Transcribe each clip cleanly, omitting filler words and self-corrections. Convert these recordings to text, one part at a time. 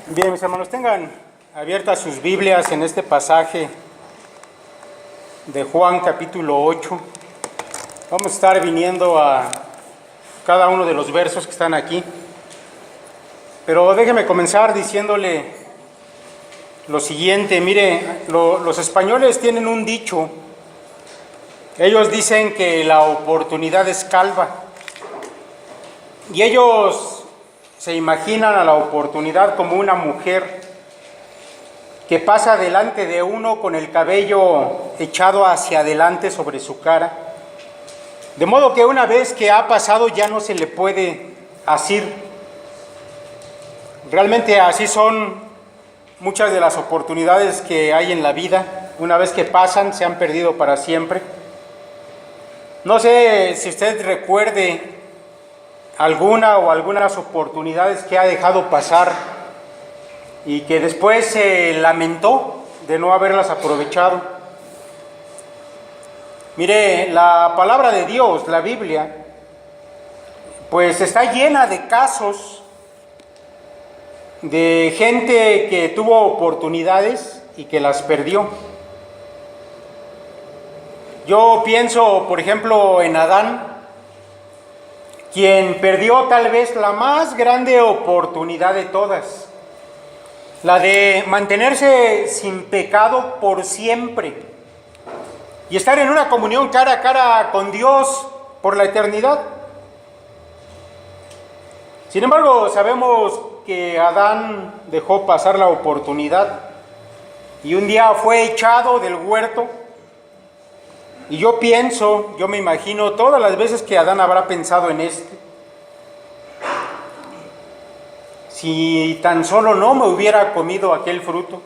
Bien, mis hermanos, tengan abiertas sus Biblias en este pasaje de Juan capítulo 8. Vamos a estar viniendo a cada uno de los versos que están aquí. Pero déjeme comenzar diciéndole lo siguiente. Mire, los españoles tienen un dicho. Ellos dicen que la oportunidad es calva. Y ellos se imaginan a la oportunidad como una mujer que pasa delante de uno con el cabello echado hacia adelante sobre su cara, de modo que una vez que ha pasado ya no se le puede asir. Realmente así son muchas de las oportunidades que hay en la vida. Una vez que pasan, se han perdido para siempre. No sé si usted recuerde alguna o algunas oportunidades que ha dejado pasar y que después se lamentó de no haberlas aprovechado. Mire, la palabra de Dios, la Biblia, pues está llena de casos de gente que tuvo oportunidades y que las perdió. Yo pienso, por ejemplo, en Adán, quien perdió tal vez la más grande oportunidad de todas, la de mantenerse sin pecado por siempre y estar en una comunión cara a cara con Dios por la eternidad. Sin embargo, sabemos que Adán dejó pasar la oportunidad y un día fue echado del huerto. Y yo me imagino todas las veces que Adán habrá pensado en esto. Si tan solo no me hubiera comido aquel fruto.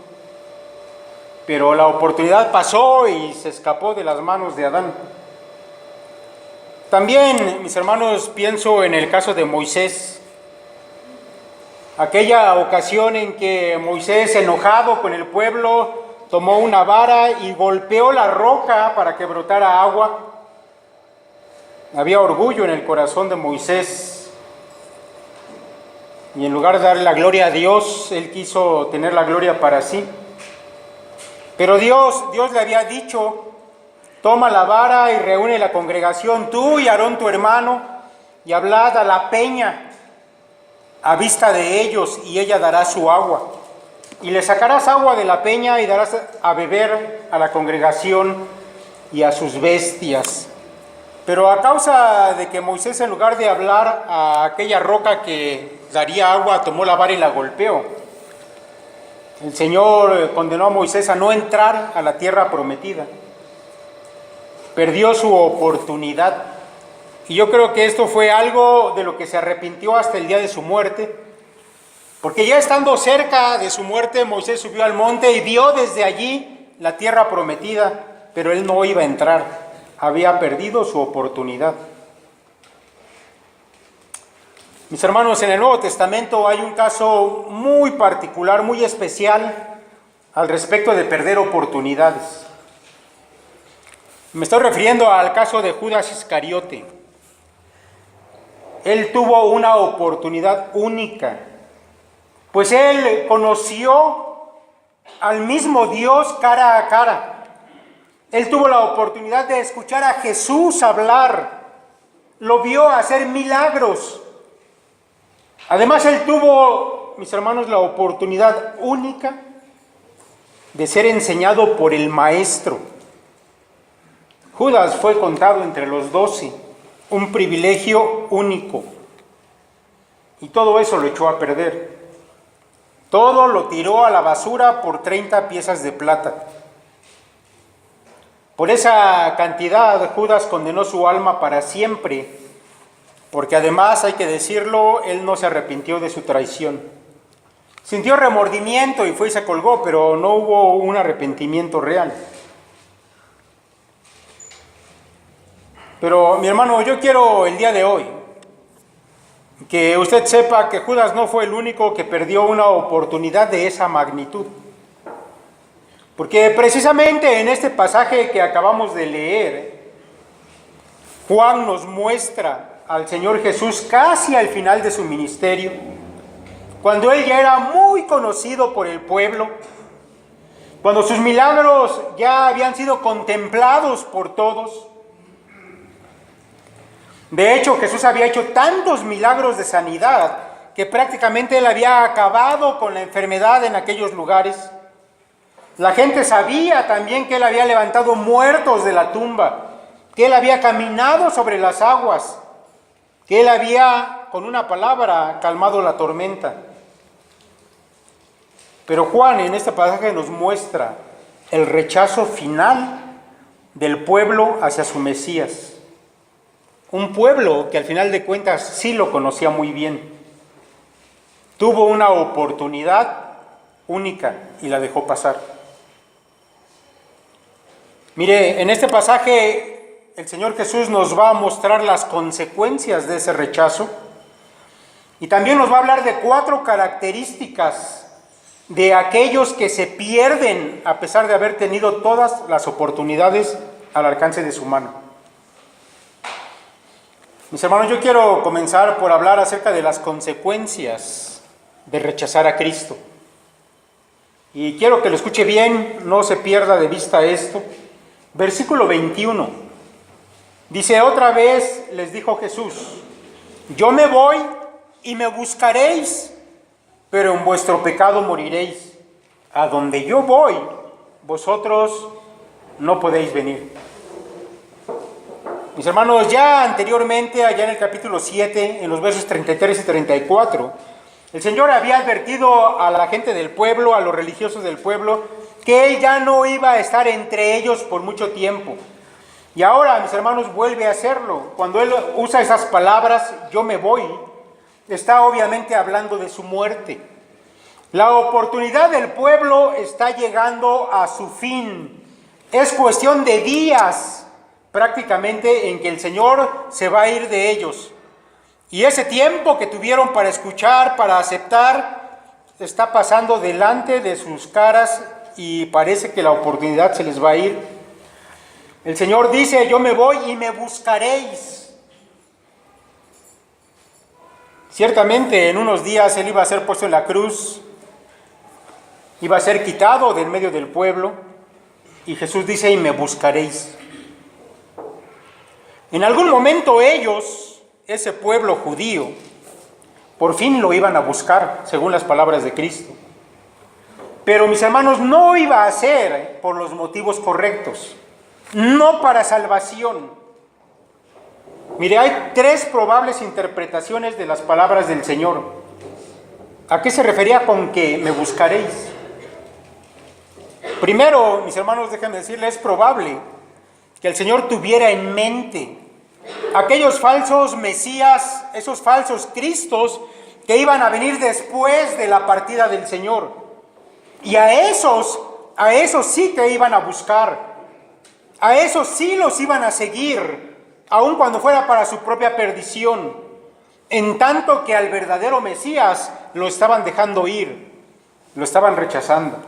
Pero la oportunidad pasó y se escapó de las manos de Adán. También, mis hermanos, pienso en el caso de Moisés. Aquella ocasión en que Moisés, enojado con el pueblo, tomó una vara y golpeó la roca para que brotara agua. Había orgullo en el corazón de Moisés. Y en lugar de darle la gloria a Dios, él quiso tener la gloria para sí. Pero Dios le había dicho: toma la vara y reúne la congregación, tú y Aarón tu hermano, y hablad a la peña a vista de ellos, y ella dará su agua. Y le sacarás agua de la peña y darás a beber a la congregación y a sus bestias. Pero a causa de que Moisés, en lugar de hablar a aquella roca que daría agua, tomó la vara y la golpeó, el Señor condenó a Moisés a no entrar a la tierra prometida. Perdió su oportunidad. Y yo creo que esto fue algo de lo que se arrepintió hasta el día de su muerte. Porque ya estando cerca de su muerte, Moisés subió al monte y vio desde allí la tierra prometida, pero él no iba a entrar, había perdido su oportunidad. Mis hermanos, en el Nuevo Testamento hay un caso muy particular, muy especial al respecto de perder oportunidades. Me estoy refiriendo al caso de Judas Iscariote. Él tuvo una oportunidad única, pues él conoció al mismo Dios cara a cara. Él tuvo la oportunidad de escuchar a Jesús hablar, lo vio hacer milagros. Además, él tuvo, mis hermanos, la oportunidad única de ser enseñado por el Maestro. Judas fue contado entre los 12, un privilegio único. Y todo eso lo echó a perder. Todo lo tiró a la basura por 30 piezas de plata. Por esa cantidad, Judas condenó su alma para siempre, porque además, hay que decirlo, él no se arrepintió de su traición. Sintió remordimiento y fue y se colgó, pero no hubo un arrepentimiento real. Pero, mi hermano, yo quiero el día de hoy que usted sepa que Judas no fue el único que perdió una oportunidad de esa magnitud. Porque precisamente en este pasaje que acabamos de leer, Juan nos muestra al Señor Jesús casi al final de su ministerio, cuando él ya era muy conocido por el pueblo, cuando sus milagros ya habían sido contemplados por todos. De hecho, Jesús había hecho tantos milagros de sanidad que prácticamente él había acabado con la enfermedad en aquellos lugares. La gente sabía también que él había levantado muertos de la tumba, que él había caminado sobre las aguas, que él había, con una palabra, calmado la tormenta. Pero Juan en este pasaje nos muestra el rechazo final del pueblo hacia su Mesías. Un pueblo que al final de cuentas sí lo conocía muy bien. Tuvo una oportunidad única y la dejó pasar. Mire, en este pasaje el Señor Jesús nos va a mostrar las consecuencias de ese rechazo y también nos va a hablar de 4 características de aquellos que se pierden a pesar de haber tenido todas las oportunidades al alcance de su mano. Mis hermanos, yo quiero comenzar por hablar acerca de las consecuencias de rechazar a Cristo. Y quiero que lo escuche bien, no se pierda de vista esto. Versículo 21. Dice: otra vez les dijo Jesús: yo me voy y me buscaréis, pero en vuestro pecado moriréis. A donde yo voy, vosotros no podéis venir. Mis hermanos, ya anteriormente, allá en el capítulo 7, en los versos 33 y 34, el Señor había advertido a la gente del pueblo, a los religiosos del pueblo, que Él ya no iba a estar entre ellos por mucho tiempo. Y ahora, mis hermanos, vuelve a hacerlo. Cuando Él usa esas palabras, yo me voy, está obviamente hablando de su muerte. La oportunidad del pueblo está llegando a su fin. Es cuestión de días, prácticamente, en que el Señor se va a ir de ellos. Y ese tiempo que tuvieron para escuchar, para aceptar, está pasando delante de sus caras y parece que la oportunidad se les va a ir. El Señor dice: yo me voy y me buscaréis. Ciertamente en unos días Él iba a ser puesto en la cruz, iba a ser quitado del medio del pueblo, y Jesús dice: y me buscaréis. En algún momento ellos, ese pueblo judío, por fin lo iban a buscar, según las palabras de Cristo. Pero, mis hermanos, no iba a ser por los motivos correctos, no para salvación. Mire, hay 3 probables interpretaciones de las palabras del Señor. ¿A qué se refería con que me buscaréis? Primero, mis hermanos, déjenme decirles, es probable que el Señor tuviera en mente aquellos falsos mesías, esos falsos cristos que iban a venir después de la partida del Señor. Y a esos sí que iban a buscar, a esos sí los iban a seguir, aun cuando fuera para su propia perdición, en tanto que al verdadero Mesías lo estaban dejando ir, lo estaban rechazando.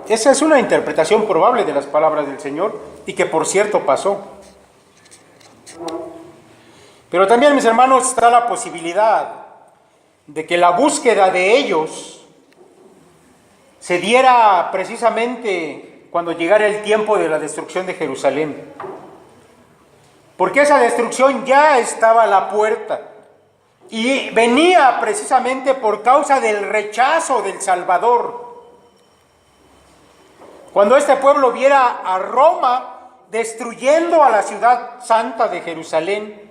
Esa es una interpretación probable de las palabras del Señor y que por cierto pasó. Pero también, mis hermanos, está la posibilidad de que la búsqueda de ellos se diera precisamente cuando llegara el tiempo de la destrucción de Jerusalén. Porque esa destrucción ya estaba a la puerta y venía precisamente por causa del rechazo del Salvador. Cuando este pueblo viera a Roma destruyendo a la ciudad santa de Jerusalén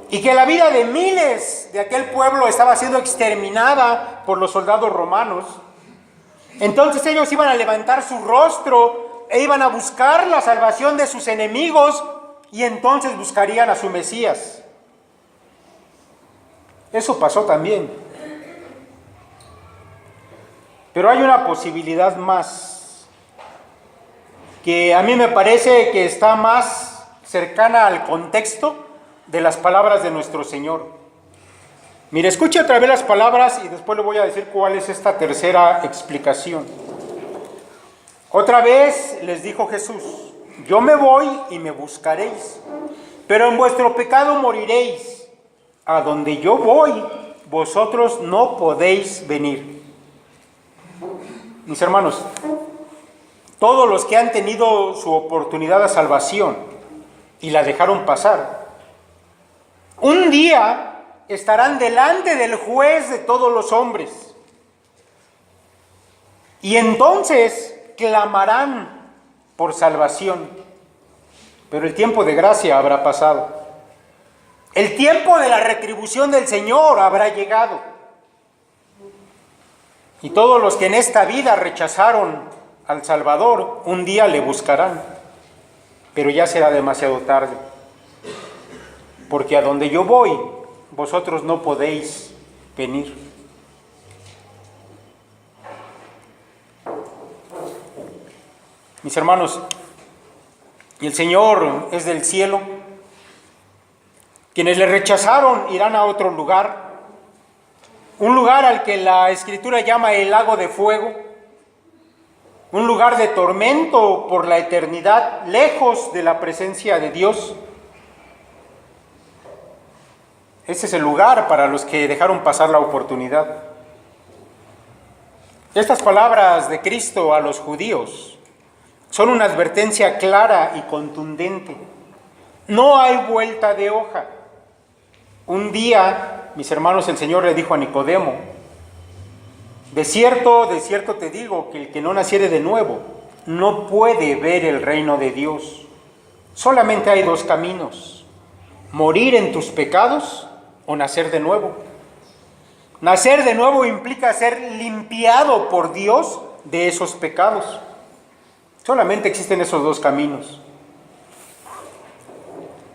y que la vida de miles de aquel pueblo estaba siendo exterminada por los soldados romanos, entonces ellos iban a levantar su rostro e iban a buscar la salvación de sus enemigos y entonces buscarían a su Mesías. Eso pasó también. Pero hay una posibilidad más, que a mí me parece que está más cercana al contexto de las palabras de nuestro Señor. Mire, escuche otra vez las palabras y después le voy a decir cuál es esta tercera explicación. Otra vez les dijo Jesús: yo me voy y me buscaréis, pero en vuestro pecado moriréis. A donde yo voy, vosotros no podéis venir. Mis hermanos, todos los que han tenido su oportunidad de salvación y la dejaron pasar, un día estarán delante del juez de todos los hombres. Y entonces clamarán por salvación. Pero el tiempo de gracia habrá pasado. El tiempo de la retribución del Señor habrá llegado. Y todos los que en esta vida rechazaron al Salvador, un día le buscarán. Pero ya será demasiado tarde. Porque a donde yo voy, vosotros no podéis venir. Mis hermanos, y el Señor es del cielo. Quienes le rechazaron irán a otro lugar, un lugar al que la Escritura llama el lago de fuego, un lugar de tormento por la eternidad, lejos de la presencia de Dios. Ese es el lugar para los que dejaron pasar la oportunidad. Estas palabras de Cristo a los judíos son una advertencia clara y contundente. No hay vuelta de hoja. Un día, mis hermanos, el Señor le dijo a Nicodemo: de cierto te digo que el que no naciere de nuevo no puede ver el reino de Dios. Solamente hay dos caminos: morir en tus pecados o nacer de nuevo. Nacer de nuevo implica ser limpiado por Dios de esos pecados. Solamente existen esos dos caminos.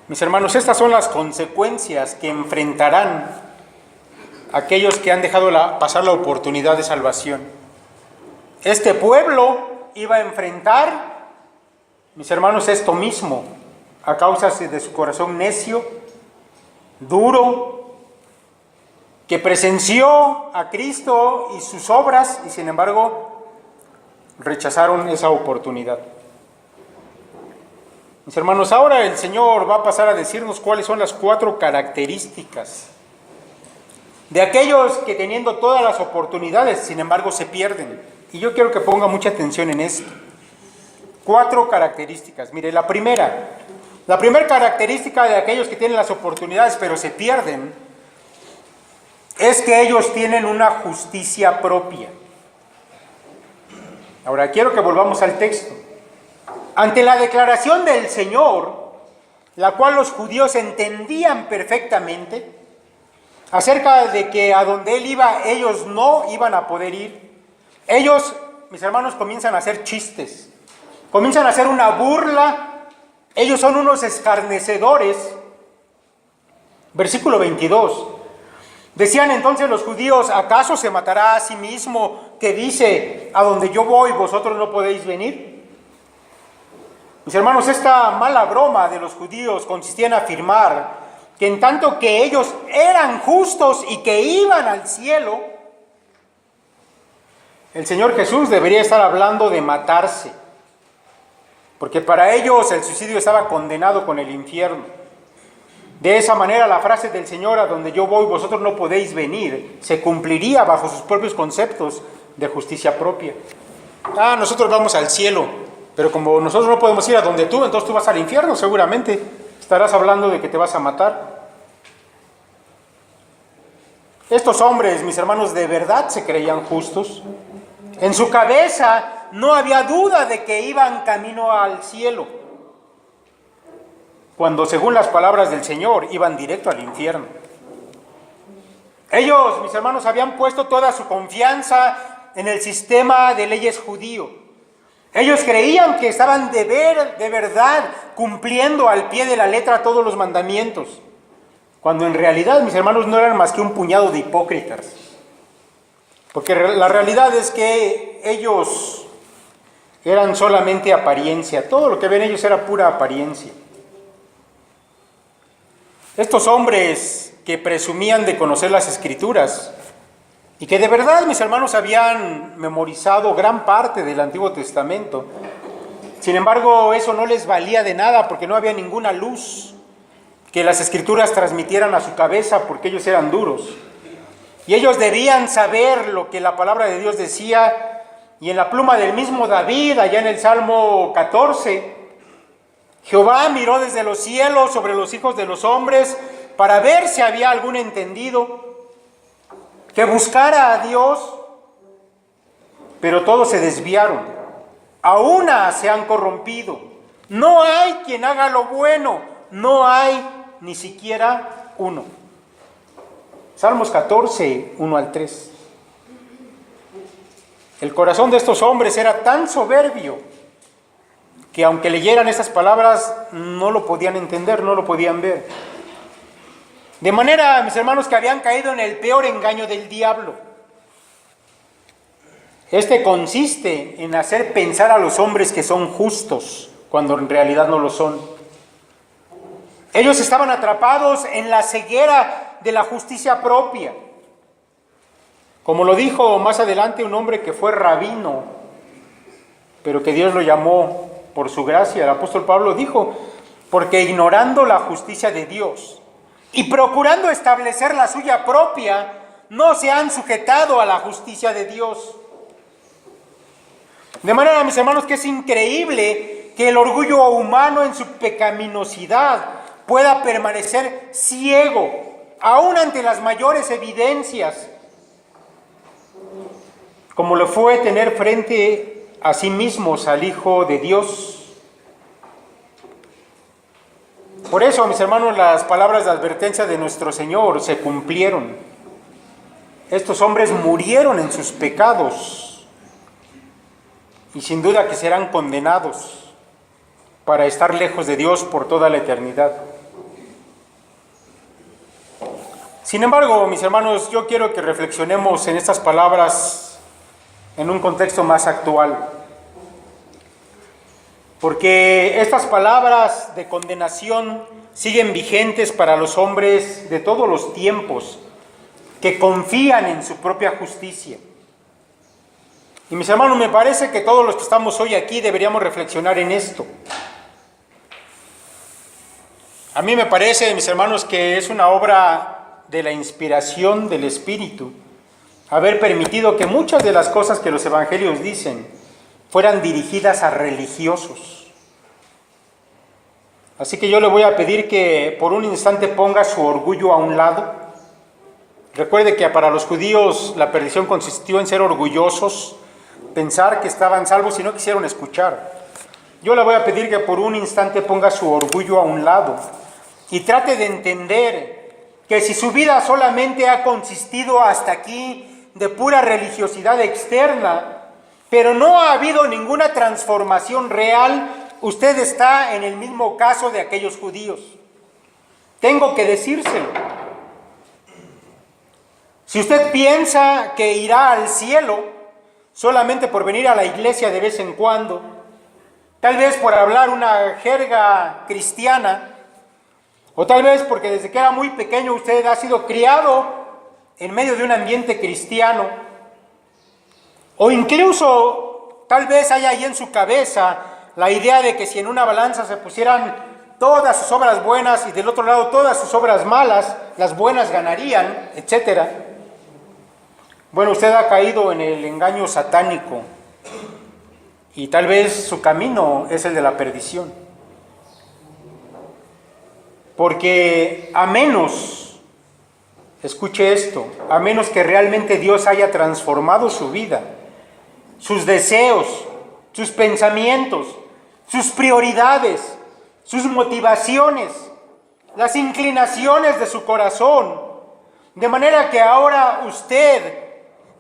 Mis hermanos, estas son las consecuencias que enfrentarán aquellos que han dejado pasar la oportunidad de salvación. Este pueblo iba a enfrentar, mis hermanos, esto mismo, a causa de su corazón necio, duro, que presenció a Cristo y sus obras y sin embargo rechazaron esa oportunidad. Mis hermanos, ahora el Señor va a pasar a decirnos cuáles son las 4 características de aquellos que teniendo todas las oportunidades, sin embargo, se pierden. Y yo quiero que ponga mucha atención en esto. 4 características. Mire, la primera característica de aquellos que tienen las oportunidades pero se pierden es que ellos tienen una justicia propia. Ahora quiero que volvamos al texto. Ante la declaración del Señor, la cual los judíos entendían perfectamente, acerca de que a donde Él iba, ellos no iban a poder ir, ellos, mis hermanos, comienzan a hacer chistes, comienzan a hacer una burla, ellos son unos escarnecedores. Versículo 22. Decían entonces los judíos: ¿acaso se matará a sí mismo que dice: a donde yo voy, vosotros no podéis venir? Mis hermanos, esta mala broma de los judíos consistía en afirmar que en tanto que ellos eran justos y que iban al cielo, el Señor Jesús debería estar hablando de matarse, porque para ellos el suicidio estaba condenado con el infierno. De esa manera la frase del Señor: a donde yo voy, vosotros no podéis venir, se cumpliría bajo sus propios conceptos de justicia propia. Nosotros vamos al cielo, pero como nosotros no podemos ir a donde tú, entonces tú vas al infierno, seguramente estarás hablando de que te vas a matar. Estos hombres, mis hermanos, de verdad se creían justos. En su cabeza no había duda de que iban camino al cielo, cuando, según las palabras del Señor, iban directo al infierno. Ellos, mis hermanos, habían puesto toda su confianza en el sistema de leyes judío. Ellos creían que estaban de verdad cumpliendo al pie de la letra todos los mandamientos, cuando en realidad, mis hermanos, no eran más que un puñado de hipócritas. Porque la realidad es que ellos eran solamente apariencia. Todo lo que ven ellos era pura apariencia. Estos hombres que presumían de conocer las Escrituras y que de verdad, mis hermanos, habían memorizado gran parte del Antiguo Testamento, sin embargo, eso no les valía de nada porque no había ninguna luz que las Escrituras transmitieran a su cabeza, porque ellos eran duros. y ellos debían saber lo que la palabra de Dios decía. Y en la pluma del mismo David, allá en el Salmo 14, Jehová miró desde los cielos sobre los hijos de los hombres para ver si había algún entendido que buscara a Dios, pero todos se desviaron, a una se han corrompido. No hay quien haga lo bueno, no hay ni siquiera uno. Salmos 14, 1 al 3. El corazón de estos hombres era tan soberbio que aunque leyeran estas palabras no lo podían entender, no lo podían ver. De manera, mis hermanos, que habían caído en el peor engaño del diablo. Este consiste en hacer pensar a los hombres que son justos, cuando en realidad no lo son. Ellos estaban atrapados en la ceguera de la justicia propia. Como lo dijo más adelante un hombre que fue rabino, pero que Dios lo llamó por su gracia, el apóstol Pablo dijo, porque ignorando la justicia de Dios y procurando establecer la suya propia, no se han sujetado a la justicia de Dios. De manera, mis hermanos, que es increíble que el orgullo humano en su pecaminosidad pueda permanecer ciego, aún ante las mayores evidencias, como lo fue tener frente a sí mismos al Hijo de Dios. Por eso, mis hermanos, las palabras de advertencia de nuestro Señor se cumplieron. Estos hombres murieron en sus pecados y sin duda que serán condenados para estar lejos de Dios por toda la eternidad. Sin embargo, mis hermanos, yo quiero que reflexionemos en estas palabras en un contexto más actual. Porque estas palabras de condenación siguen vigentes para los hombres de todos los tiempos que confían en su propia justicia. Y mis hermanos, me parece que todos los que estamos hoy aquí deberíamos reflexionar en esto. A mí me parece, mis hermanos, que es una obra de la inspiración del Espíritu haber permitido que muchas de las cosas que los evangelios dicen fueran dirigidas a religiosos. Así que yo le voy a pedir que por un instante ponga su orgullo a un lado. Recuerde que para los judíos la perdición consistió en ser orgullosos, pensar que estaban salvos y no quisieron escuchar. Yo le voy a pedir que por un instante ponga su orgullo a un lado y trate de entender que si su vida solamente ha consistido hasta aquí de pura religiosidad externa, pero no ha habido ninguna transformación real, usted está en el mismo caso de aquellos judíos. Tengo que decírselo. Si usted piensa que irá al cielo solamente por venir a la iglesia de vez en cuando, tal vez por hablar una jerga cristiana, o tal vez porque desde que era muy pequeño usted ha sido criado en medio de un ambiente cristiano, o incluso tal vez haya ahí en su cabeza la idea de que si en una balanza se pusieran todas sus obras buenas y del otro lado todas sus obras malas, las buenas ganarían, etc. Bueno, usted ha caído en el engaño satánico y tal vez su camino es el de la perdición. Porque a menos, escuche esto, a menos que realmente Dios haya transformado su vida, sus deseos, sus pensamientos, sus prioridades, sus motivaciones, las inclinaciones de su corazón, de manera que ahora usted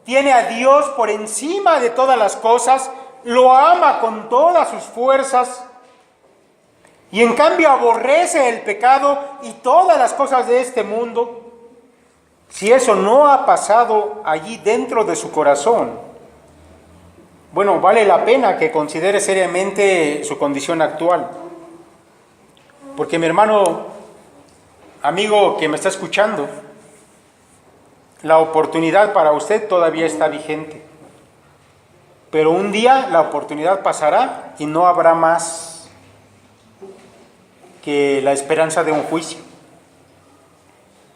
tiene a Dios por encima de todas las cosas, lo ama con todas sus fuerzas, y en cambio aborrece el pecado y todas las cosas de este mundo. Si eso no ha pasado allí dentro de su corazón, bueno, vale la pena que considere seriamente su condición actual. Porque mi hermano, amigo que me está escuchando, la oportunidad para usted todavía está vigente. Pero un día la oportunidad pasará y no habrá más que la esperanza de un juicio.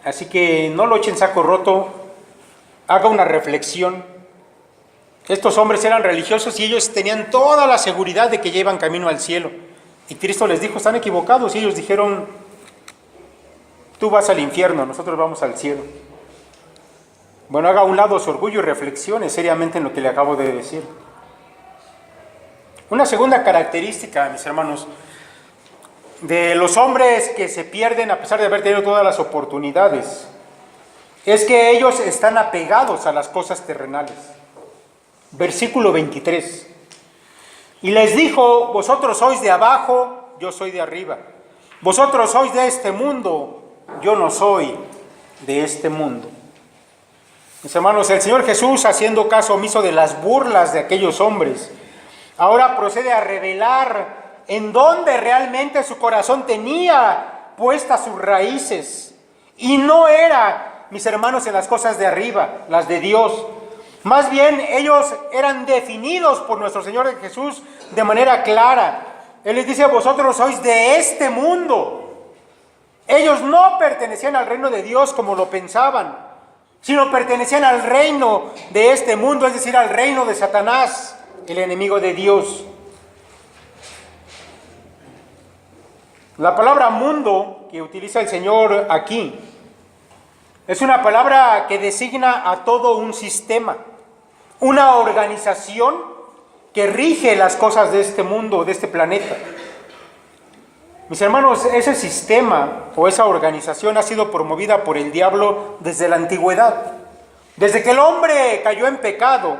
Así que no lo echen saco roto haga una reflexión. Estos hombres eran religiosos y ellos tenían toda la seguridad de que llevan camino al cielo. Y Cristo les dijo, están equivocados. Y ellos dijeron, tú vas al infierno, nosotros vamos al cielo. Bueno, haga a un lado su orgullo y reflexione seriamente en lo que le acabo de decir. Una segunda característica, mis hermanos, de los hombres que se pierden a pesar de haber tenido todas las oportunidades, es que ellos están apegados a las cosas terrenales. Versículo 23. Y les dijo, vosotros sois de abajo, yo soy de arriba. Vosotros sois de este mundo, yo no soy de este mundo. Mis hermanos, el Señor Jesús, haciendo caso omiso de las burlas de aquellos hombres, ahora procede a revelar en dónde realmente su corazón tenía puestas sus raíces. Y no era, mis hermanos, en las cosas de arriba, las de Dios. Más bien, ellos eran definidos por nuestro Señor Jesús de manera clara. Él les dice, vosotros sois de este mundo. Ellos no pertenecían al reino de Dios como lo pensaban, sino pertenecían al reino de este mundo, es decir, al reino de Satanás, el enemigo de Dios. La palabra mundo que utiliza el Señor aquí es una palabra que designa a todo un sistema, una organización que rige las cosas de este mundo, de este planeta. Mis hermanos, ese sistema o esa organización ha sido promovida por el diablo desde la antigüedad. Desde que el hombre cayó en pecado,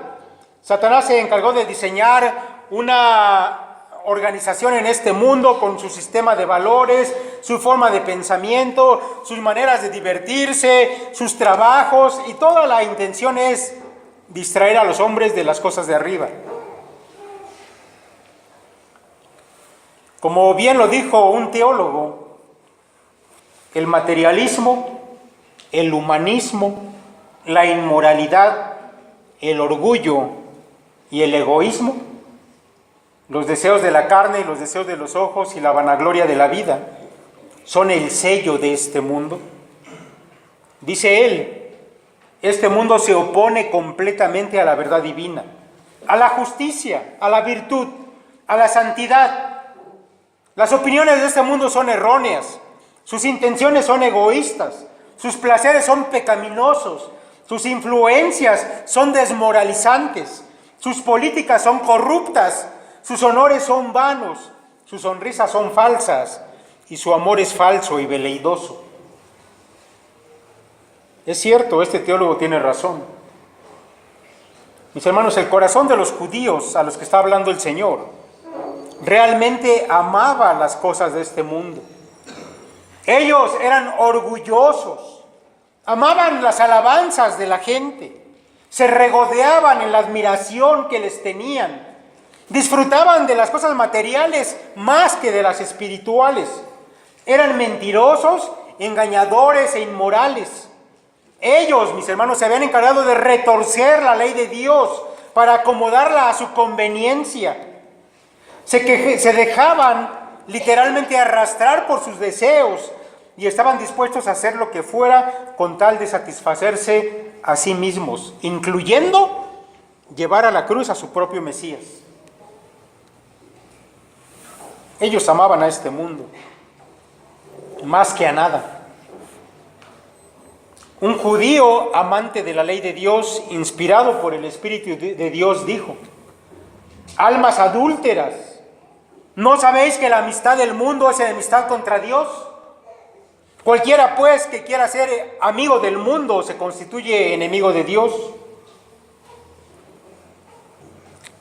Satanás se encargó de diseñar una organización en este mundo con su sistema de valores, su forma de pensamiento, sus maneras de divertirse, sus trabajos, y toda la intención es distraer a los hombres de las cosas de arriba. Como bien lo dijo un teólogo, el materialismo, el humanismo, la inmoralidad, el orgullo y el egoísmo, los deseos de la carne y los deseos de los ojos y la vanagloria de la vida, son el sello de este mundo. Dice él, este mundo se opone completamente a la verdad divina, a la justicia, a la virtud, a la santidad. Las opiniones de este mundo son erróneas, sus intenciones son egoístas, sus placeres son pecaminosos, sus influencias son desmoralizantes, sus políticas son corruptas, sus honores son vanos, sus sonrisas son falsas y su amor es falso y veleidoso. Es cierto, este teólogo tiene razón. Mis hermanos, el corazón de los judíos a los que está hablando el Señor realmente amaba las cosas de este mundo. Ellos eran orgullosos, amaban las alabanzas de la gente, se regodeaban en la admiración que les tenían, disfrutaban de las cosas materiales más que de las espirituales, eran mentirosos, engañadores e inmorales. Ellos, mis hermanos, se habían encargado de retorcer la ley de Dios para acomodarla a su conveniencia. Se dejaban literalmente arrastrar por sus deseos y estaban dispuestos a hacer lo que fuera con tal de satisfacerse a sí mismos, incluyendo llevar a la cruz a su propio Mesías. Ellos amaban a este mundo más que a nada. Un judío amante de la ley de Dios, inspirado por el Espíritu de Dios, dijo: almas adúlteras, ¿no sabéis que la amistad del mundo es enemistad contra Dios? Cualquiera pues que quiera ser amigo del mundo se constituye enemigo de Dios.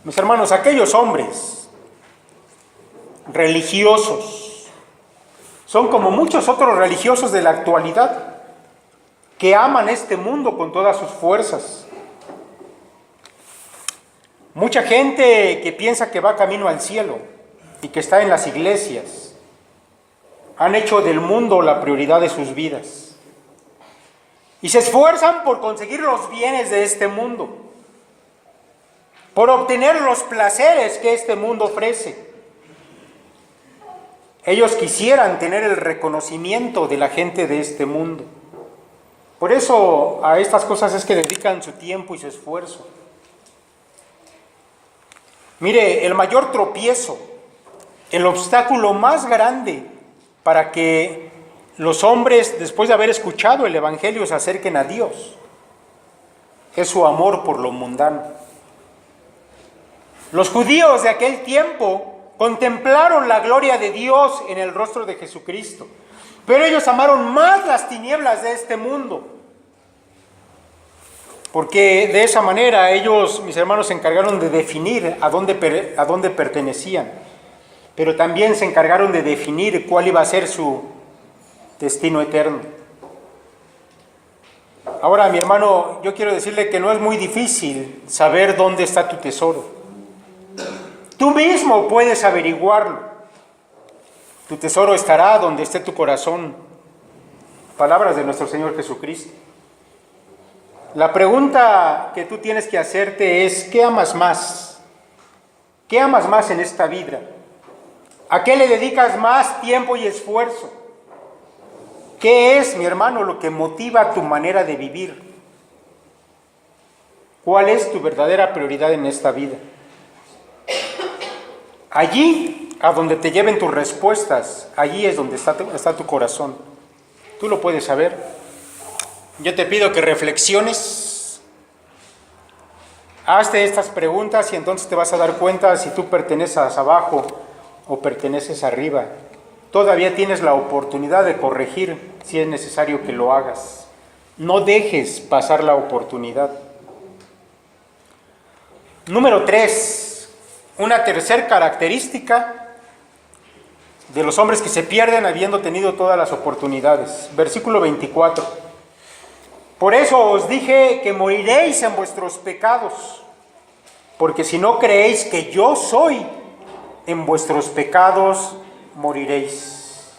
Mis hermanos, aquellos hombres religiosos son como muchos otros religiosos de la actualidad que aman este mundo con todas sus fuerzas. Mucha gente que piensa que va camino al cielo y que está en las iglesias han hecho del mundo la prioridad de sus vidas y se esfuerzan por conseguir los bienes de este mundo, por obtener los placeres que este mundo ofrece. Ellos quisieran tener el reconocimiento de la gente de este mundo. Por eso a estas cosas es que dedican su tiempo y su esfuerzo. Mire, el mayor tropiezo, el obstáculo más grande para que los hombres, después de haber escuchado el Evangelio, se acerquen a Dios, es su amor por lo mundano. Los judíos de aquel tiempo contemplaron la gloria de Dios en el rostro de Jesucristo, pero ellos amaron más las tinieblas de este mundo, porque de esa manera ellos, mis hermanos, se encargaron de definir a dónde pertenecían, pero también se encargaron de definir cuál iba a ser su destino eterno. Ahora, mi hermano, yo quiero decirle que no es muy difícil saber dónde está tu tesoro. Tú mismo puedes averiguarlo. Tu tesoro estará donde esté tu corazón. Palabras de nuestro Señor Jesucristo. La pregunta que tú tienes que hacerte es, ¿qué amas más? ¿Qué amas más en esta vida? ¿A qué le dedicas más tiempo y esfuerzo? ¿Qué es, mi hermano, lo que motiva tu manera de vivir? ¿Cuál es tu verdadera prioridad en esta vida? Allí, a donde te lleven tus respuestas, allí es donde está tu corazón. Tú lo puedes saber. Yo te pido que reflexiones, hazte estas preguntas y entonces te vas a dar cuenta si tú perteneces abajo o perteneces arriba. Todavía tienes la oportunidad de corregir si es necesario que lo hagas. No dejes pasar la oportunidad. Número 3, una tercera característica de los hombres que se pierden habiendo tenido todas las oportunidades. Versículo 24. Por eso os dije que moriréis en vuestros pecados, porque si no creéis que yo soy, en vuestros pecados moriréis.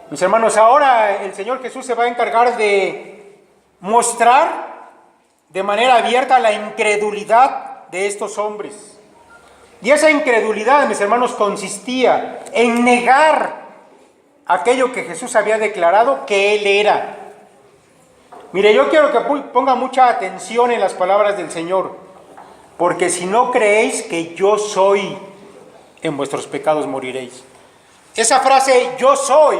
Mis hermanos, ahora el Señor Jesús se va a encargar de mostrar de manera abierta la incredulidad de estos hombres. Y esa incredulidad, mis hermanos, consistía en negar aquello que Jesús había declarado que Él era. Mire, yo quiero que ponga mucha atención en las palabras del Señor, porque si no creéis que yo soy, en vuestros pecados moriréis. Esa frase, yo soy,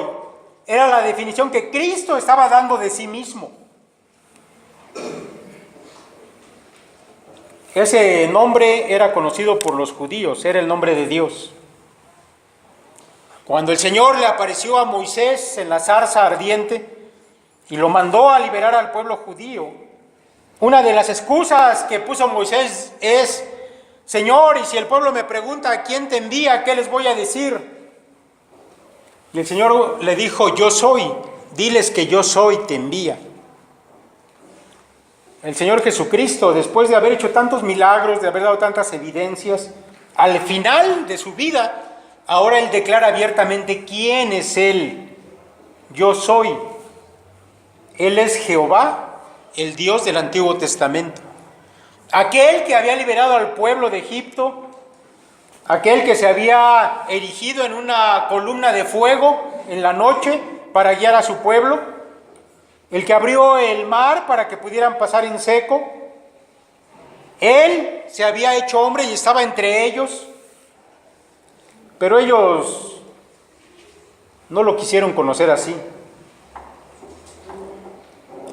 era la definición que Cristo estaba dando de sí mismo. Ese nombre era conocido por los judíos, era el nombre de Dios. Cuando el Señor le apareció a Moisés en la zarza ardiente y lo mandó a liberar al pueblo judío, una de las excusas que puso Moisés es: Señor, y si el pueblo me pregunta ¿quién te envía?, ¿qué les voy a decir? Y el Señor le dijo: yo soy, diles que yo soy te envía. El Señor Jesucristo, después de haber hecho tantos milagros, de haber dado tantas evidencias, al final de su vida, ahora Él declara abiertamente quién es Él. Yo soy. Él es Jehová, el Dios del Antiguo Testamento. Aquel que había liberado al pueblo de Egipto, aquel que se había erigido en una columna de fuego en la noche para guiar a su pueblo, el que abrió el mar para que pudieran pasar en seco. Él se había hecho hombre y estaba entre ellos, pero ellos no lo quisieron conocer así.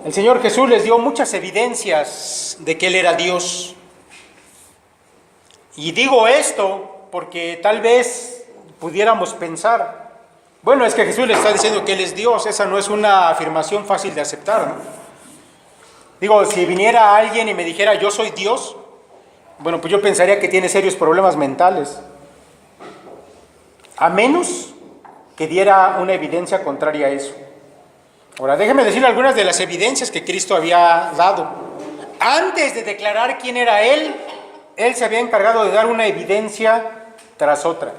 El Señor Jesús les dio muchas evidencias de que Él era Dios. Y digo esto porque tal vez pudiéramos pensar, bueno, es que Jesús le está diciendo que Él es Dios. Esa no es una afirmación fácil de aceptar, ¿no? Digo, si viniera alguien y me dijera yo soy Dios, bueno, pues yo pensaría que tiene serios problemas mentales, a menos que diera una evidencia contraria a eso. Ahora, déjeme decirle algunas de las evidencias que Cristo había dado. Antes de declarar quién era Él, Él se había encargado de dar una evidencia tras otra.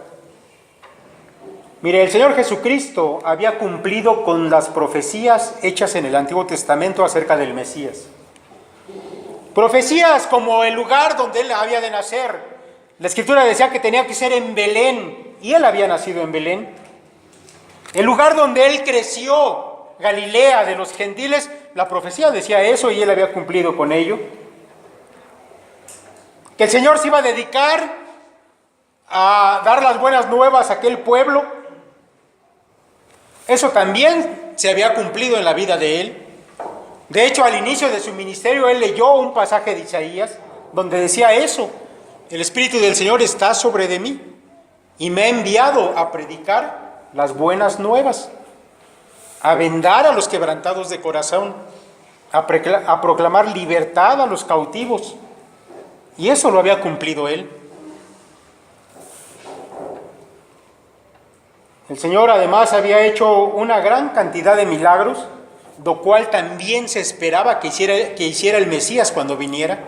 Mire, el Señor Jesucristo había cumplido con las profecías hechas en el Antiguo Testamento acerca del Mesías. Profecías como el lugar donde Él había de nacer. La Escritura decía que tenía que ser en Belén, y Él había nacido en Belén. El lugar donde Él creció, Galilea de los gentiles, la profecía decía eso y él había cumplido con ello. Que el Señor se iba a dedicar a dar las buenas nuevas a aquel pueblo, eso también se había cumplido en la vida de él. De hecho, al inicio de su ministerio, él leyó un pasaje de Isaías donde decía eso: el Espíritu del Señor está sobre de mí y me ha enviado a predicar las buenas nuevas, a vendar a los quebrantados de corazón, a proclamar libertad a los cautivos. Y eso lo había cumplido él. El Señor además había hecho una gran cantidad de milagros, lo cual también se esperaba que hiciera el Mesías cuando viniera.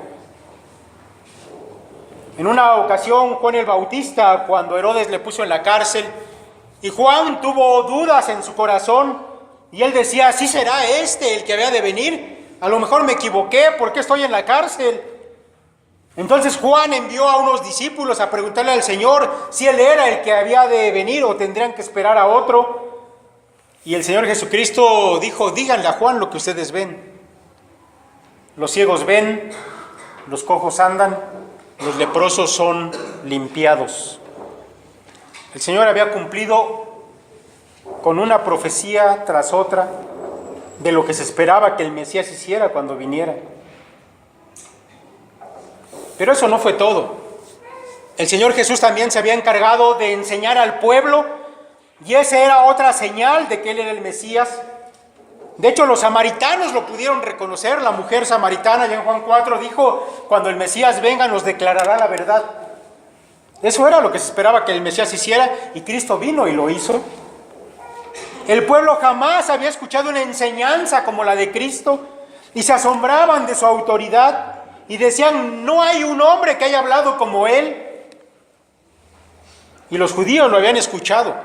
En una ocasión, Juan el Bautista, cuando Herodes le puso en la cárcel, y Juan tuvo dudas en su corazón, y él decía: ¿sí será este el que había de venir? A lo mejor me equivoqué, ¿por qué estoy en la cárcel? Entonces Juan envió a unos discípulos a preguntarle al Señor si él era el que había de venir o tendrían que esperar a otro. Y el Señor Jesucristo dijo: díganle a Juan lo que ustedes ven. Los ciegos ven, los cojos andan, los leprosos son limpiados. El Señor había cumplido con una profecía tras otra de lo que se esperaba que el Mesías hiciera cuando viniera. Pero eso no fue todo. El Señor Jesús también se había encargado de enseñar al pueblo, y esa era otra señal de que Él era el Mesías. De hecho, los samaritanos lo pudieron reconocer. La mujer samaritana, ya en Juan 4, dijo: cuando el Mesías venga nos declarará la verdad. Eso era lo que se esperaba que el Mesías hiciera, y Cristo vino y lo hizo. El pueblo jamás había escuchado una enseñanza como la de Cristo, y se asombraban de su autoridad, y decían: no hay un hombre que haya hablado como Él. Y los judíos lo habían escuchado.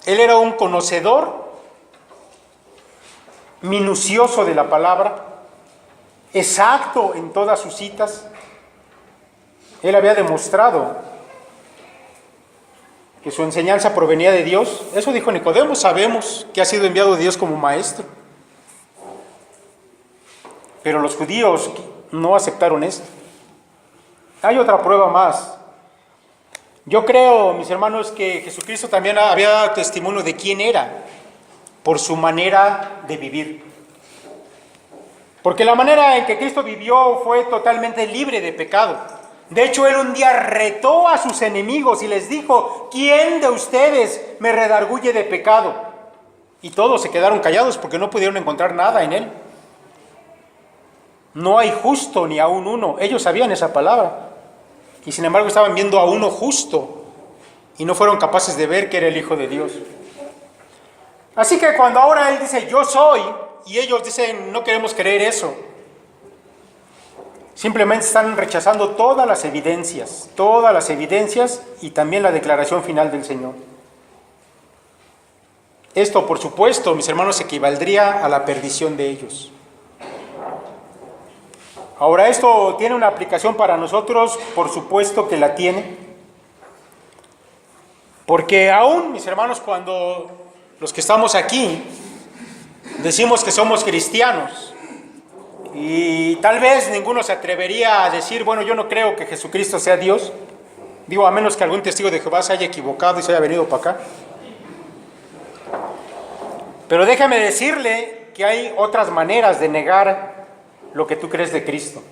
Él era un conocedor minucioso de la palabra, exacto en todas sus citas. Él había demostrado que su enseñanza provenía de Dios. Eso dijo Nicodemo: sabemos que ha sido enviado de Dios como maestro. Pero los judíos no aceptaron esto. Hay otra prueba más. Yo creo, mis hermanos, que Jesucristo también había dado testimonio de quién era por su manera de vivir. Porque la manera en que Cristo vivió fue totalmente libre de pecado. De hecho, Él un día retó a sus enemigos y les dijo: ¿quién de ustedes me redarguye de pecado? Y todos se quedaron callados porque no pudieron encontrar nada en Él. No hay justo ni aún uno. Ellos sabían esa palabra. Y sin embargo estaban viendo a uno justo y no fueron capaces de ver que era el Hijo de Dios. Así que cuando ahora Él dice: yo soy, y ellos dicen: no queremos creer eso, simplemente están rechazando todas las evidencias y también la declaración final del Señor. Esto, por supuesto, mis hermanos, equivaldría a la perdición de ellos. Ahora, ¿esto tiene una aplicación para nosotros? Por supuesto que la tiene. Porque aún, mis hermanos, cuando los que estamos aquí decimos que somos cristianos, y tal vez ninguno se atrevería a decir: bueno, yo no creo que Jesucristo sea Dios. Digo, a menos que algún testigo de Jehová se haya equivocado y se haya venido para acá. Pero déjame decirle que hay otras maneras de negar lo que tú crees de Cristo.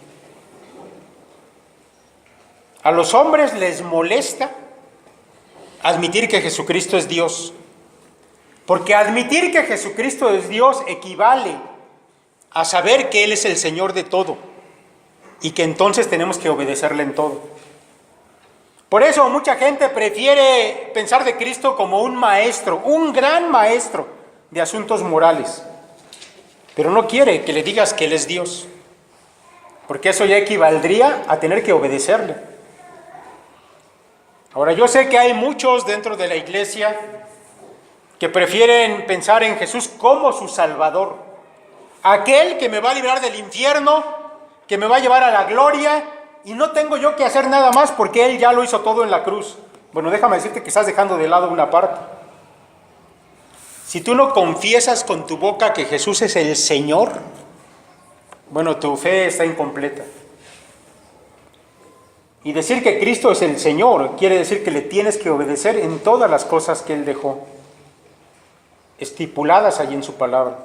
A los hombres les molesta admitir que Jesucristo es Dios, porque admitir que Jesucristo es Dios equivale a saber que Él es el Señor de todo y que entonces tenemos que obedecerle en todo. Por eso mucha gente prefiere pensar de Cristo como un maestro, un gran maestro de asuntos morales, pero no quiere que le digas que Él es Dios, porque eso ya equivaldría a tener que obedecerle. Ahora, yo sé que hay muchos dentro de la iglesia que prefieren pensar en Jesús como su Salvador, aquel que me va a librar del infierno, que me va a llevar a la gloria, y no tengo yo que hacer nada más porque Él ya lo hizo todo en la cruz. Bueno, déjame decirte que estás dejando de lado una parte. Si tú no confiesas con tu boca que Jesús es el Señor, bueno, tu fe está incompleta. Y decir que Cristo es el Señor quiere decir que le tienes que obedecer en todas las cosas que Él dejó, estipuladas allí en su palabra.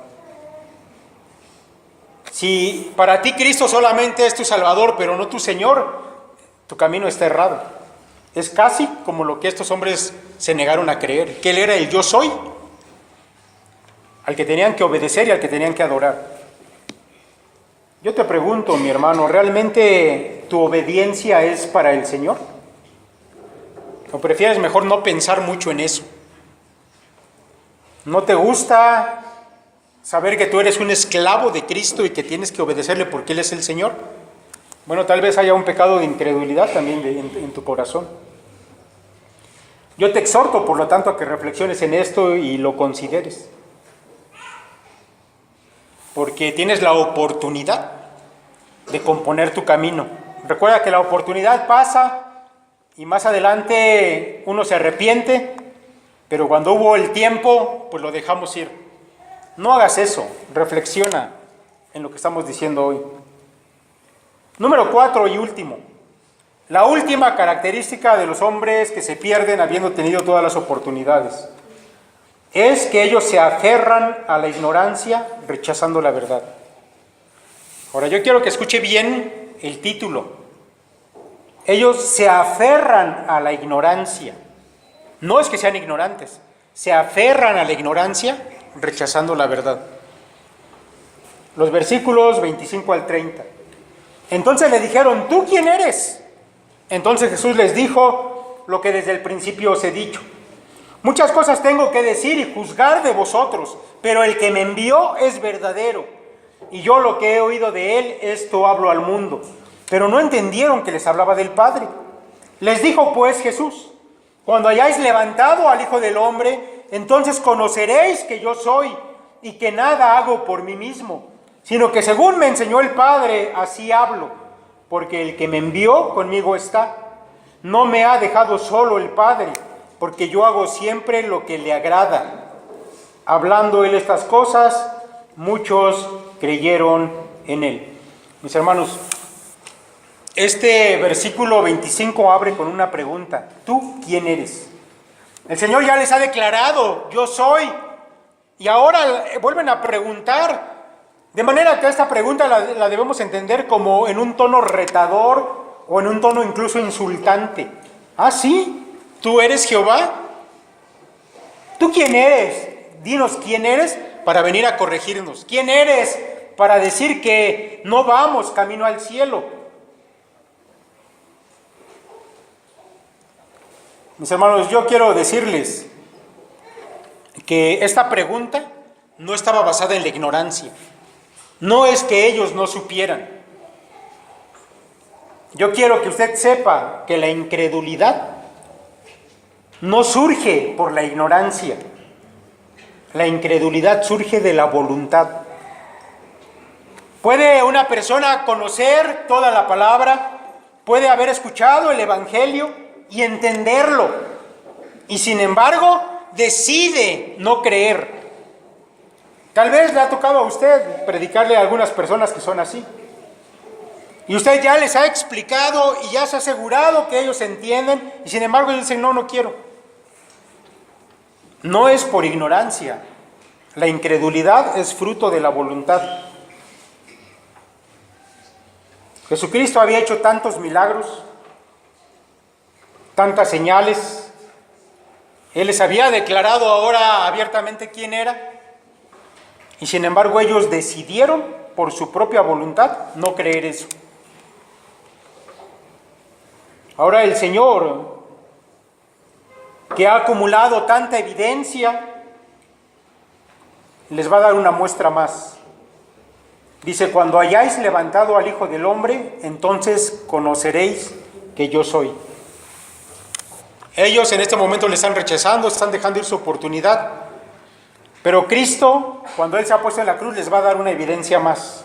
Si para ti Cristo solamente es tu Salvador, pero no tu Señor, tu camino está errado. Es casi como lo que estos hombres se negaron a creer, que Él era el yo soy, al que tenían que obedecer y al que tenían que adorar. Yo te pregunto, mi hermano, ¿realmente tu obediencia es para el Señor? ¿O prefieres mejor no pensar mucho en eso? ¿No te gusta saber que tú eres un esclavo de Cristo y que tienes que obedecerle porque Él es el Señor? Bueno, tal vez haya un pecado de incredulidad también en tu corazón. Yo te exhorto, por lo tanto, a que reflexiones en esto y lo consideres. Porque tienes la oportunidad de componer tu camino. Recuerda que la oportunidad pasa y más adelante uno se arrepiente, pero cuando hubo el tiempo, pues lo dejamos ir. No hagas eso, reflexiona en lo que estamos diciendo hoy. Número 4 y último. La última característica de los hombres que se pierden habiendo tenido todas las oportunidades es que ellos se aferran a la ignorancia rechazando la verdad. Ahora yo quiero que escuche bien el título. Ellos se aferran a la ignorancia. No es que sean ignorantes, se aferran a la ignorancia rechazando la verdad. Los versículos 25 al 30. Entonces le dijeron, ¿tú quién eres? Entonces Jesús les dijo lo que desde el principio os he dicho. Muchas cosas tengo que decir y juzgar de vosotros, pero el que me envió es verdadero, y yo lo que he oído de él, esto hablo al mundo. Pero no entendieron que les hablaba del Padre. Les dijo pues Jesús, cuando hayáis levantado al Hijo del Hombre, entonces conoceréis que yo soy, y que nada hago por mí mismo, sino que según me enseñó el Padre, así hablo, porque el que me envió conmigo está. No me ha dejado solo el Padre, porque yo hago siempre lo que le agrada. Hablando él estas cosas, muchos creyeron en él. Mis hermanos, este versículo 25 abre con una pregunta. ¿Tú quién eres? El Señor ya les ha declarado, yo soy. Y ahora vuelven a preguntar. De manera que esta pregunta la debemos entender como en un tono retador o en un tono incluso insultante. ¿Ah, sí? ¿Tú eres Jehová? ¿Tú quién eres? Dinos quién eres para venir a corregirnos. ¿Quién eres para decir que no vamos camino al cielo? Mis hermanos, yo quiero decirles que esta pregunta no estaba basada en la ignorancia. No es que ellos no supieran. Yo quiero que usted sepa que la incredulidad no surge por la ignorancia. La incredulidad surge de la voluntad. ¿Puede una persona conocer toda la palabra? ¿Puede haber escuchado el Evangelio y entenderlo? Y sin embargo, decide no creer. Tal vez le ha tocado a usted predicarle a algunas personas que son así. Y usted ya les ha explicado y ya se ha asegurado que ellos entienden, y sin embargo ellos dicen, no, no quiero. No es por ignorancia. La incredulidad es fruto de la voluntad. Jesucristo había hecho tantos milagros, tantas señales. Él les había declarado ahora abiertamente quién era. Y sin embargo ellos decidieron por su propia voluntad no creer eso. Ahora el Señor, que ha acumulado tanta evidencia, les va a dar una muestra más. Dice, cuando hayáis levantado al Hijo del Hombre, entonces conoceréis que yo soy. Ellos en este momento le están rechazando, están dejando ir su oportunidad. Pero Cristo, cuando Él se ha puesto en la cruz, les va a dar una evidencia más.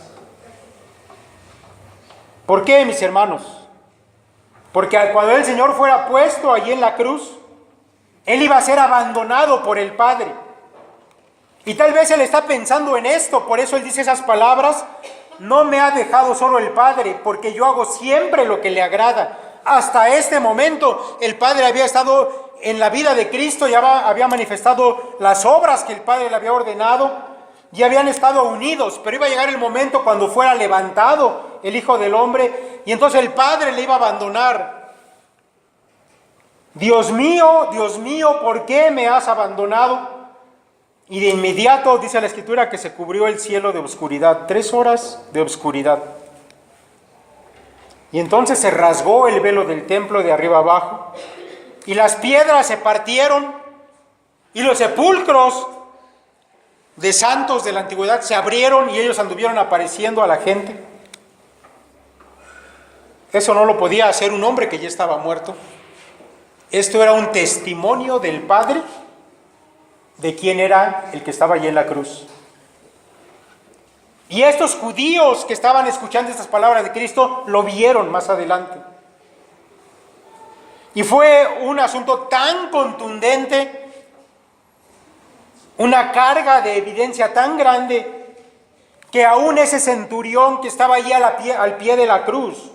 ¿Por qué, mis hermanos? Porque cuando el Señor fuera puesto allí en la cruz, Él iba a ser abandonado por el Padre. Y tal vez él está pensando en esto, por eso él dice esas palabras: no me ha dejado solo el Padre, porque yo hago siempre lo que le agrada. Hasta este momento el Padre había estado en la vida de Cristo, ya había manifestado las obras que el Padre le había ordenado, y habían estado unidos, pero iba a llegar el momento cuando fuera levantado el Hijo del Hombre, y entonces el Padre le iba a abandonar. Dios mío, ¿por qué me has abandonado? Y de inmediato dice la Escritura que se cubrió el cielo de oscuridad, 3 horas de oscuridad. Y entonces se rasgó el velo del templo de arriba abajo, y las piedras se partieron, y los sepulcros de santos de la antigüedad se abrieron, y ellos anduvieron apareciendo a la gente. Eso no lo podía hacer un hombre que ya estaba muerto. Esto era un testimonio del Padre de quién era el que estaba allí en la cruz. Y estos judíos que estaban escuchando estas palabras de Cristo lo vieron más adelante. Y fue un asunto tan contundente, una carga de evidencia tan grande, que aún ese centurión que estaba allí al pie de la cruz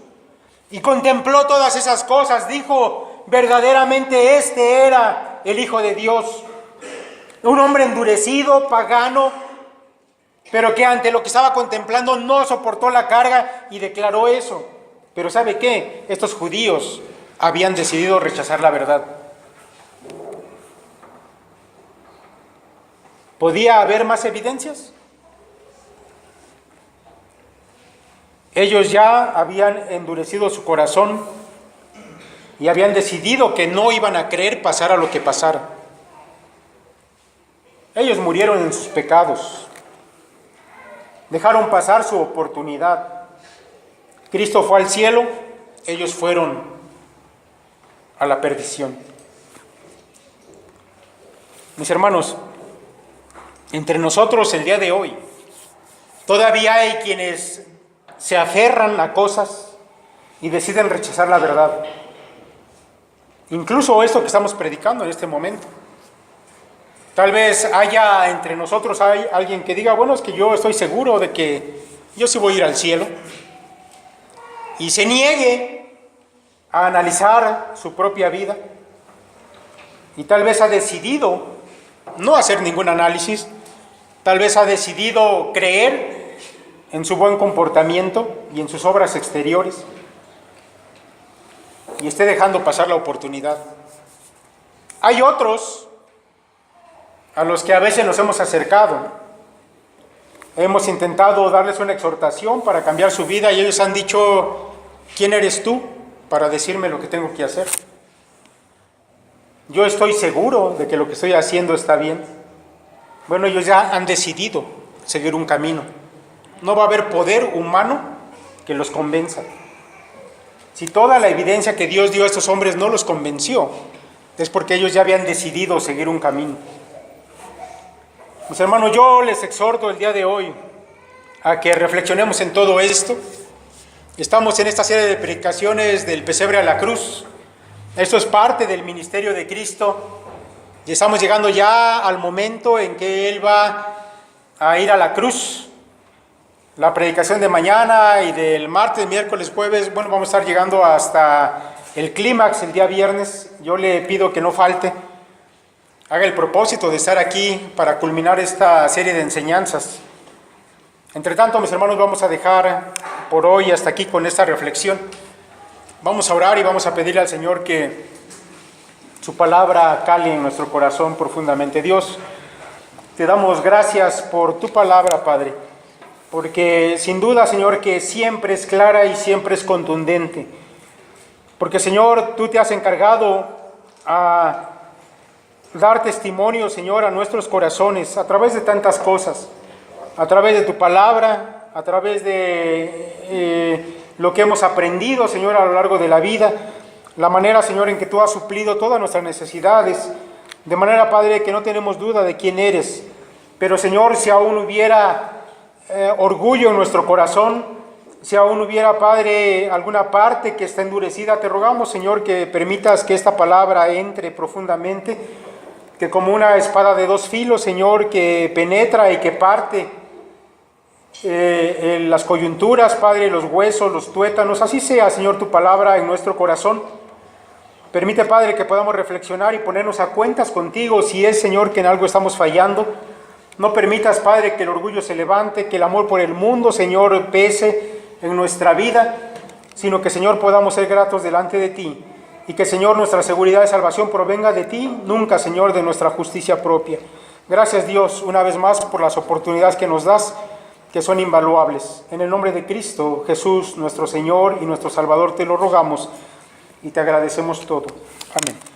y contempló todas esas cosas, dijo: verdaderamente este era el Hijo de Dios. Un hombre endurecido, pagano, pero que ante lo que estaba contemplando no soportó la carga y declaró eso. Pero ¿sabe qué? Estos judíos habían decidido rechazar la verdad. ¿Podía haber más evidencias? Ellos ya habían endurecido su corazón y habían decidido que no iban a creer pasara lo que pasara. Ellos murieron en sus pecados, dejaron pasar su oportunidad. Cristo fue al cielo, ellos fueron a la perdición. Mis hermanos, entre nosotros el día de hoy todavía hay quienes se aferran a cosas y deciden rechazar la verdad. Incluso esto que estamos predicando en este momento. Tal vez haya entre nosotros alguien que diga: bueno, es que yo estoy seguro de que yo sí voy a ir al cielo, y se niegue a analizar su propia vida, y tal vez ha decidido no hacer ningún análisis, tal vez ha decidido creer en su buen comportamiento y en sus obras exteriores, y esté dejando pasar la oportunidad. Hay otros a los que a veces nos hemos acercado, hemos intentado darles una exhortación para cambiar su vida, y ellos han dicho: ¿quién eres tú para decirme lo que tengo que hacer? Yo estoy seguro de que lo que estoy haciendo está bien. Bueno, ellos ya han decidido seguir un camino. No va a haber poder humano que los convenza. Si toda la evidencia que Dios dio a estos hombres no los convenció, es porque ellos ya habían decidido seguir un camino. Mis hermanos, yo les exhorto el día de hoy a que reflexionemos en todo esto. Estamos en esta serie de predicaciones del pesebre a la cruz. Esto es parte del ministerio de Cristo, y estamos llegando ya al momento en que Él va a ir a la cruz. La predicación de mañana y del martes, miércoles, jueves, bueno, vamos a estar llegando hasta el clímax el día viernes. Yo le pido que no falte, haga el propósito de estar aquí para culminar esta serie de enseñanzas. Entre tanto, mis hermanos, vamos a dejar por hoy hasta aquí con esta reflexión. Vamos a orar y vamos a pedirle al Señor que su palabra cale en nuestro corazón profundamente. Dios, te damos gracias por tu palabra, Padre, porque sin duda, Señor, que siempre es clara y siempre es contundente. Porque, Señor, tú te has encargado a dar testimonio, Señor, a nuestros corazones a través de tantas cosas, a través de tu palabra, a través de lo que hemos aprendido, Señor, a lo largo de la vida, la manera, Señor, en que tú has suplido todas nuestras necesidades, de manera, Padre, que no tenemos duda de quién eres. Pero, Señor, si aún hubiera orgullo en nuestro corazón, si aún hubiera, Padre, alguna parte que está endurecida, te rogamos, Señor, que permitas que esta palabra entre profundamente, que como una espada de dos filos, Señor, que penetra y que parte las coyunturas, Padre, los huesos, los tuétanos, así sea, Señor, tu palabra en nuestro corazón. Permite, Padre, que podamos reflexionar y ponernos a cuentas contigo si es, Señor, que en algo estamos fallando. No permitas, Padre, que el orgullo se levante, que el amor por el mundo, Señor, pese en nuestra vida, sino que, Señor, podamos ser gratos delante de ti y que, Señor, nuestra seguridad de salvación provenga de ti, nunca, Señor, de nuestra justicia propia. Gracias, Dios, una vez más por las oportunidades que nos das, que son invaluables. En el nombre de Cristo Jesús, nuestro Señor y nuestro Salvador, te lo rogamos y te agradecemos todo. Amén.